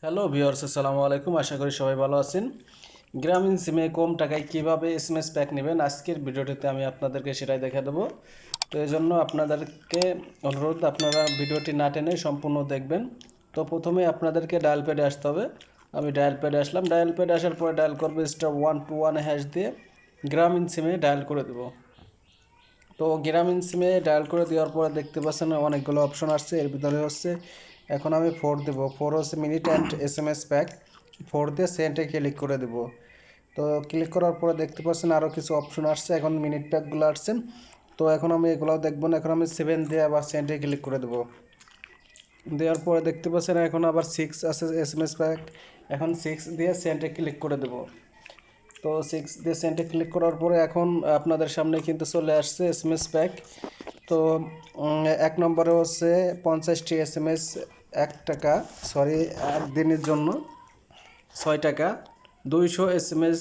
Hello viewers, আসসালামু আলাইকুম। আশা করি সবাই ভালো আছেন। গ্রামীণ সিমে কম টাকায় কিভাবে এসএমএস প্যাক নেবেন আজকের ভিডিওটিতে আমি আপনাদেরকে সেটাই দেখা দেবো। তো এই জন্য আপনাদেরকে অনুরোধ, আপনারা ভিডিওটি না টেনে সম্পূর্ণ দেখবেন। তো প্রথমে আপনাদেরকে ডায়াল প্যাডে আসতে হবে। আমি ডায়াল প্যাডে আসলাম। ডায়াল প্যাডে আসার পরে ডায়াল করবো *121# দিয়ে গ্রামীণ সিমে ডায়াল করে দেবো। তো গ্রামীণ সিমে ডায়াল করে দেওয়ার পরে দেখতে পাচ্ছেন অনেকগুলো অপশন আসছে। এর ভিতরে হচ্ছে এখন আমি 4 দেব। 4 হচ্ছে মিনিট অ্যান্ড এসএমএস প্যাক। 4 দিয়ে সেন্টে ক্লিক করে দেব। তো ক্লিক করার পরে দেখতে পাচ্ছেন আরও কিছু অপশন আসছে। এখন মিনিট প্যাকগুলো আসছে। তো এখন আমি এগুলোও দেখব না। এখন আমি 7 দিয়ে আবার সেন্টে ক্লিক করে দেব। দেওয়ার পরে দেখতে পাচ্ছেন এখন আবার 6 আছে এসএমএস প্যাক। এখন 6 দিয়ে সেন্টে ক্লিক করে দেব। তো 6 দিয়ে সেন্টে ক্লিক করার পরে এখন আপনাদের সামনে কিন্তু চলে আসছে এসএমএস প্যাক। তো 1 নম্বরে হচ্ছে 50টি এসএমএস 1 টাকা, সরি 1 দিনের জন্য 6 টাকা, 200 এসএমএস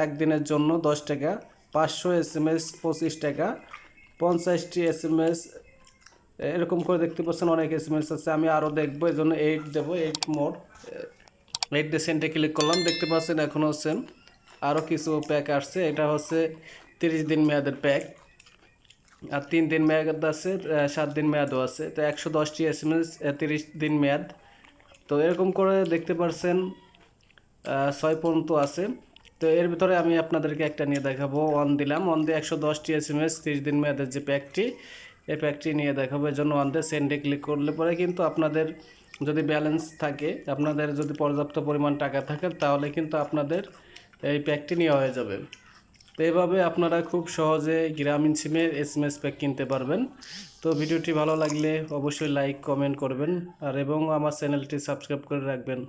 1 দিনের জন্য 10 টাকা, 500 এসএমএস 25 টাকা, 50টি এসএমএস এরকম করে দেখতে পাচ্ছেন অনেক এসএমএস আছে। আমি আরও দেখবো, এই জন্য 8 দেবো। 8 মোড 8 দিয়ে সেন্টে ক্লিক করলাম। দেখতে পাচ্ছেন এখন হচ্ছে আরও কিছু প্যাক আসছে। এটা হচ্ছে 30 দিন মেয়াদের প্যাক, আর 3 দিন মেয়াদ আছে, 7 দিন মেয়াদও আছে। তো 110টি এসএমএস 30 দিন মেয়াদ। তো এরকম করে দেখতে পাচ্ছেন 6 পর্যন্ত আছে। তো এর ভিতরে আমি আপনাদেরকে একটা নিয়ে দেখাবো। অন দিলাম। অন দিয়ে 110টি এসএমএস 30 দিন মেয়াদের যে প্যাকটি, এই প্যাকটি নিয়ে দেখাবো। এর জন্য অন দিয়ে সেন্ডে ক্লিক করলে পরে কিন্তু আপনাদের যদি ব্যালেন্স থাকে, আপনাদের যদি পর্যাপ্ত পরিমাণ টাকা থাকে, তাহলে কিন্তু আপনাদের এই প্যাকটি নেওয়া হয়ে যাবে। তো এইভাবে আপনারা খুব সহজে গ্রামীণ সিমের এসএমএস প্যাক কিনতে পারবেন। তো ভিডিওটি ভালো লাগলে অবশ্যই লাইক কমেন্ট করবেন, আর এবং আমার চ্যানেলটি সাবস্ক্রাইব করে রাখবেন।